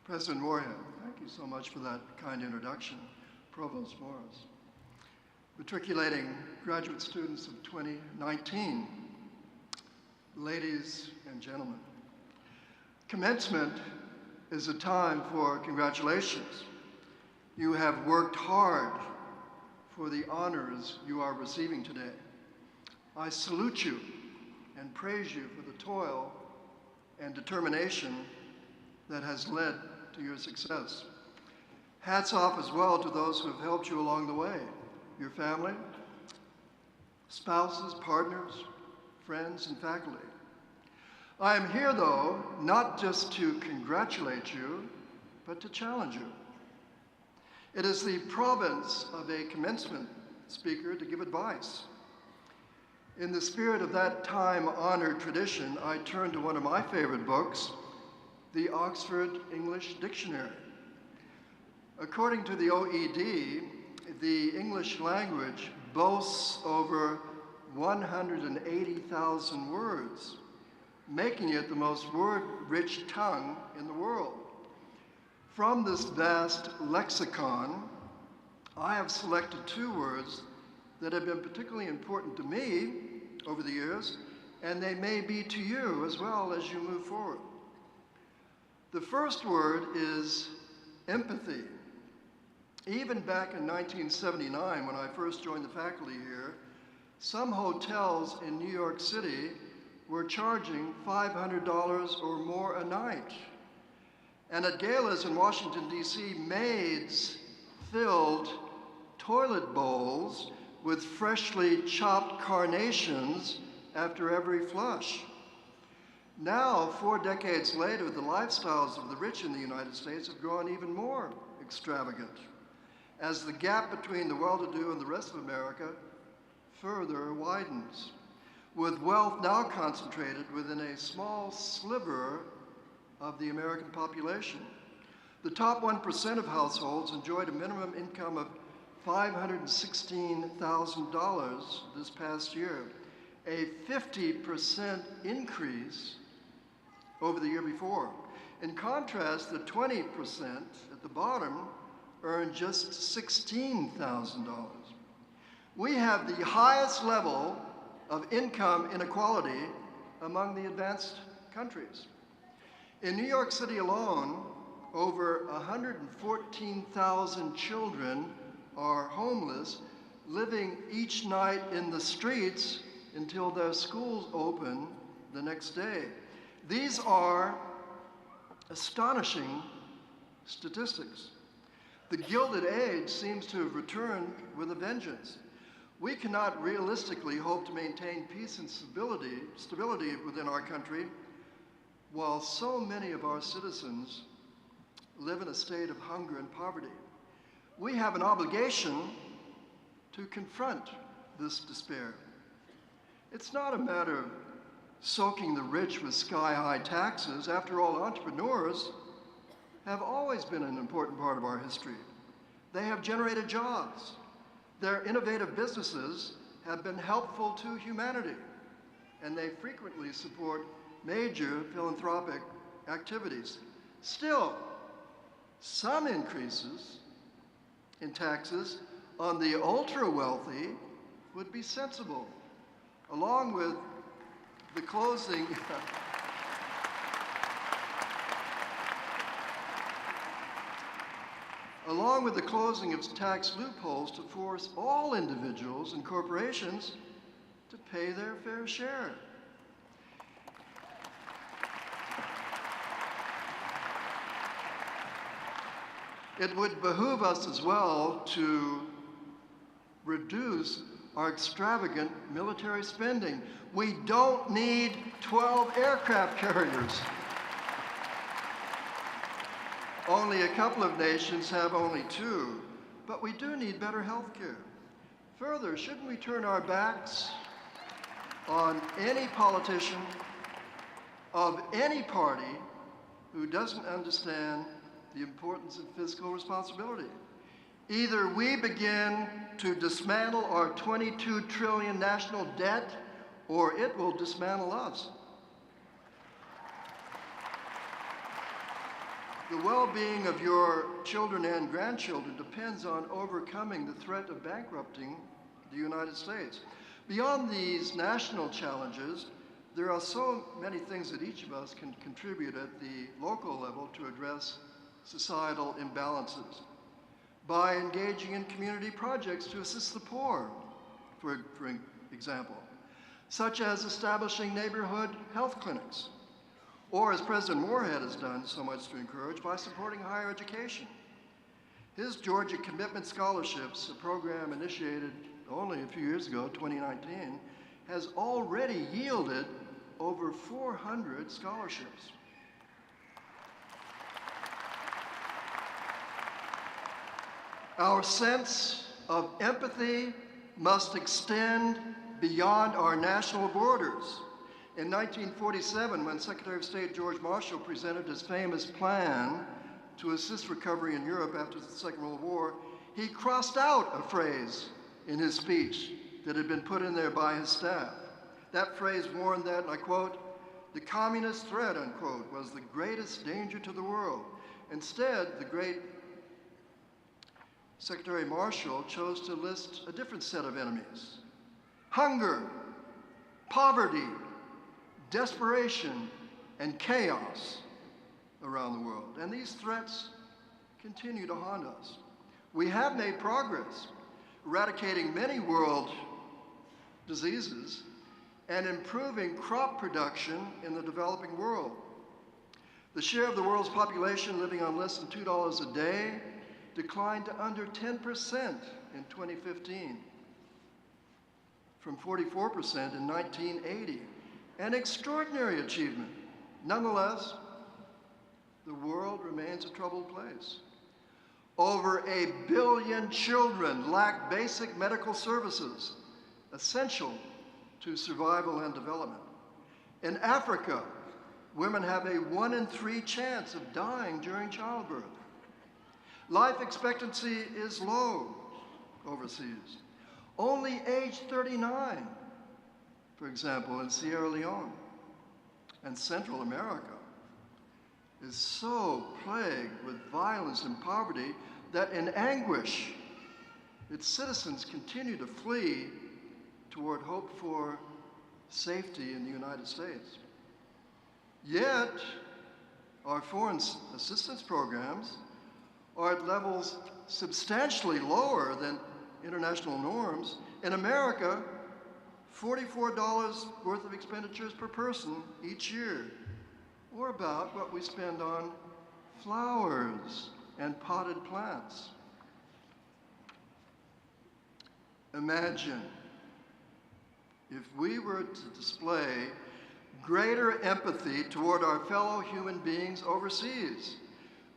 President Moorhead, thank you so much for that kind introduction. Provost Morris. Matriculating graduate students of 2019, ladies and gentlemen, commencement is a time for congratulations. You have worked hard for the honors you are receiving today. I salute you and praise you for the toil and determination that has led to your success. Hats off as well to those who have helped you along the way, your family, spouses, partners, friends, and faculty. I am here, though, not just to congratulate you, but to challenge you. It is the province of a commencement speaker to give advice. In the spirit of that time-honored tradition, I turn to one of my favorite books, the Oxford English Dictionary. According to the OED, the English language boasts over 180,000 words, making it the most word-rich tongue in the world. From this vast lexicon, I have selected two words that have been particularly important to me over the years, and they may be to you as well as you move forward. The first word is empathy. Even back in 1979, when I first joined the faculty here, some hotels in New York City were charging $500 or more a night. And at galas in Washington, D.C., maids filled toilet bowls with freshly chopped carnations after every flush. Now, 4 decades later, the lifestyles of the rich in the United States have grown even more extravagant, as the gap between the well-to-do and the rest of America further widens, with wealth now concentrated within a small sliver of the American population. The top 1% of households enjoyed a minimum income of $516,000 this past year, a 50% increase over the year before. In contrast, the 20% at the bottom earned just $16,000. We have the highest level of income inequality among the advanced countries. In New York City alone, over 114,000 children are homeless, living each night in the streets until their schools open the next day. These are astonishing statistics. The Gilded Age seems to have returned with a vengeance. We cannot realistically hope to maintain peace and stability within our country while so many of our citizens live in a state of hunger and poverty. We have an obligation to confront this despair. It's not a matter of soaking the rich with sky-high taxes. After all, entrepreneurs have always been an important part of our history. They have generated jobs. Their innovative businesses have been helpful to humanity, and they frequently support major philanthropic activities. Still, some increases in taxes on the ultra-wealthy would be sensible, along with the closing of tax loopholes to force all individuals and corporations to pay their fair share. It would behoove us as well to reduce our extravagant military spending. We don't need 12 aircraft carriers. Only a couple of nations have only 2, but we do need better health care. Further, shouldn't we turn our backs on any politician of any party who doesn't understand the importance of fiscal responsibility? Either we begin to dismantle our 22 trillion national debt, or it will dismantle us. The well-being of your children and grandchildren depends on overcoming the threat of bankrupting the United States. Beyond these national challenges, there are so many things that each of us can contribute at the local level to address societal imbalances. By engaging in community projects to assist the poor, for example, such as establishing neighborhood health clinics, or as President Moorhead has done so much to encourage, by supporting higher education. His Georgia Commitment Scholarships, a program initiated only a few years ago, 2019, has already yielded over 400 scholarships. Our sense of empathy must extend beyond our national borders. In 1947, when Secretary of State George Marshall presented his famous plan to assist recovery in Europe after the Second World War, he crossed out a phrase in his speech that had been put in there by his staff. That phrase warned that, and I quote, "the communist threat," unquote, was the greatest danger to the world. Instead, the great Secretary Marshall chose to list a different set of enemies: hunger, poverty, desperation, and chaos around the world. And these threats continue to haunt us. We have made progress, eradicating many world diseases and improving crop production in the developing world. The share of the world's population living on less than $2 a day declined to under 10% in 2015, from 44% in 1980. An extraordinary achievement. Nonetheless, the world remains a troubled place. Over 1 billion children lack basic medical services essential to survival and development. In Africa, women have a 1 in 3 chance of dying during childbirth. Life expectancy is low overseas. Only age 39, for example, in Sierra Leone and Central America, is so plagued with violence and poverty that in anguish, its citizens continue to flee toward hope for safety in the United States. Yet, our foreign assistance programs are at levels substantially lower than international norms. In America, $44 worth of expenditures per person each year, or about what we spend on flowers and potted plants. Imagine if we were to display greater empathy toward our fellow human beings overseas,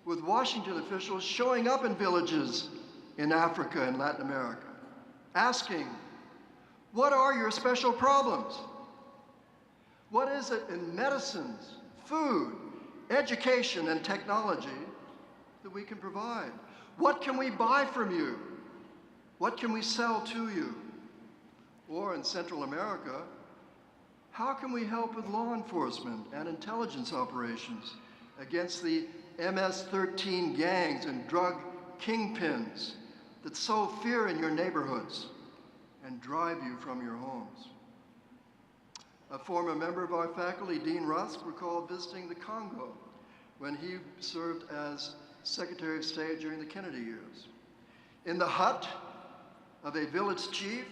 with Washington officials showing up in villages in Africa and Latin America, asking, "What are your special problems? What is it in medicines, food, education, and technology that we can provide? What can we buy from you? What can we sell to you?" Or in Central America, how can we help with law enforcement and intelligence operations against the MS-13 gangs and drug kingpins that sow fear in your neighborhoods and drive you from your homes? A former member of our faculty, Dean Rusk, recalled visiting the Congo when he served as Secretary of State during the Kennedy years. In the hut of a village chief,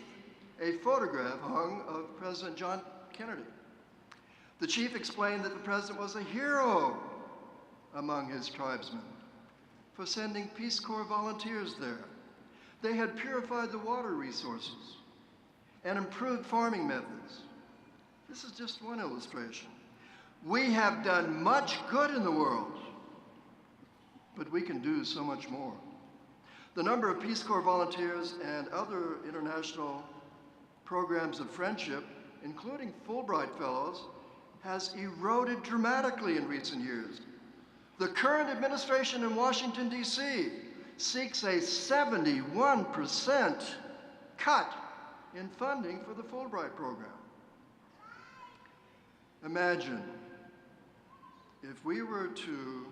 a photograph hung of President John Kennedy. The chief explained that the president was a hero among his tribesmen for sending Peace Corps volunteers there. They had purified the water resources and improved farming methods. This is just one illustration. We have done much good in the world, but we can do so much more. The number of Peace Corps volunteers and other international programs of friendship, including Fulbright Fellows, has eroded dramatically in recent years. The current administration in Washington, D.C. seeks a 71% cut in funding for the Fulbright program. Imagine if we were to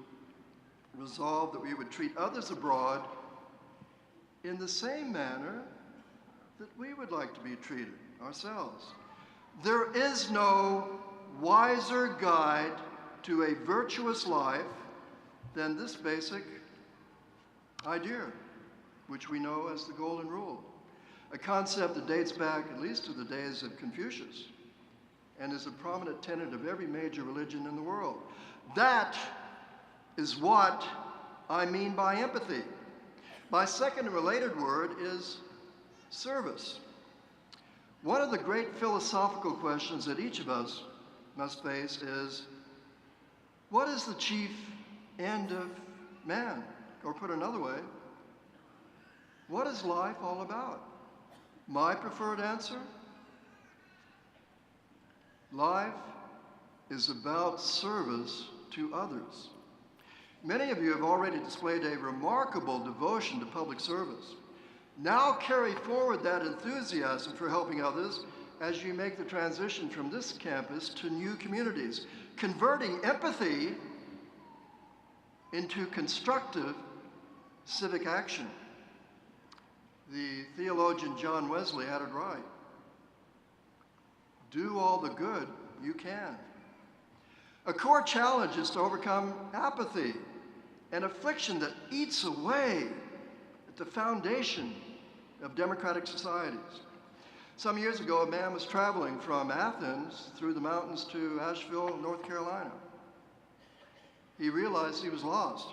resolved that we would treat others abroad in the same manner that we would like to be treated ourselves. There is no wiser guide to a virtuous life than this basic idea, which we know as the Golden Rule, a concept that dates back at least to the days of Confucius and is a prominent tenet of every major religion in the world. That is what I mean by empathy. My second related word is service. One of the great philosophical questions that each of us must face is, what is the chief end of man? Or put another way, what is life all about? My preferred answer? Life is about service to others. Many of you have already displayed a remarkable devotion to public service. Now carry forward that enthusiasm for helping others as you make the transition from this campus to new communities, converting empathy into constructive civic action. The theologian John Wesley had it right. Do all the good you can. A core challenge is to overcome apathy, an affliction that eats away at the foundation of democratic societies. Some years ago, a man was traveling from Athens through the mountains to Asheville, North Carolina. He realized he was lost.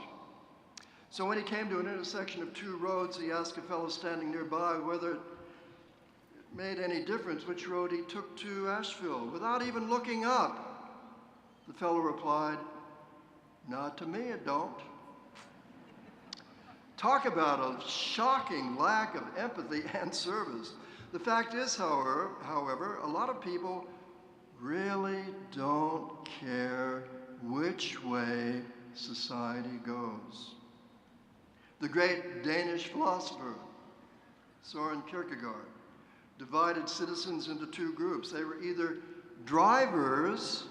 So when he came to an intersection of two roads, he asked a fellow standing nearby whether it made any difference which road he took to Asheville. Without even looking up, the fellow replied, "Not to me, it don't." Talk about a shocking lack of empathy and service. The fact is, however, a lot of people really don't care which way society goes. The great Danish philosopher, Søren Kierkegaard, divided citizens into two groups. They were either drivers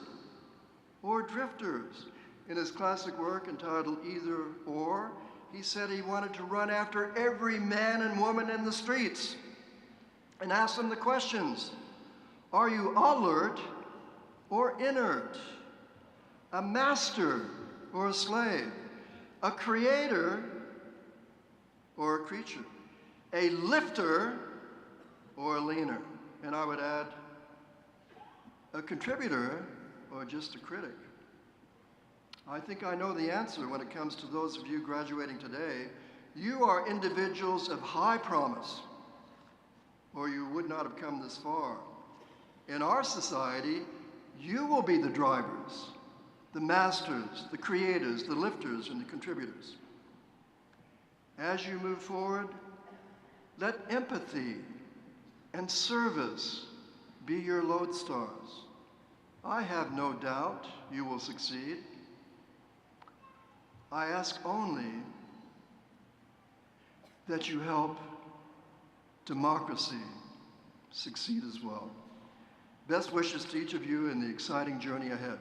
or drifters. In his classic work entitled Either Or, he said he wanted to run after every man and woman in the streets and ask them the questions: are you alert or inert? A master or a slave? A creator or a creature? A lifter or a leaner? And I would add, a contributor or just a critic? I think I know the answer when it comes to those of you graduating today. You are individuals of high promise, or you would not have come this far. In our society, you will be the drivers, the masters, the creators, the lifters, and the contributors. As you move forward, let empathy and service be your lodestars. I have no doubt you will succeed. I ask only that you help democracy succeed as well. Best wishes to each of you in the exciting journey ahead.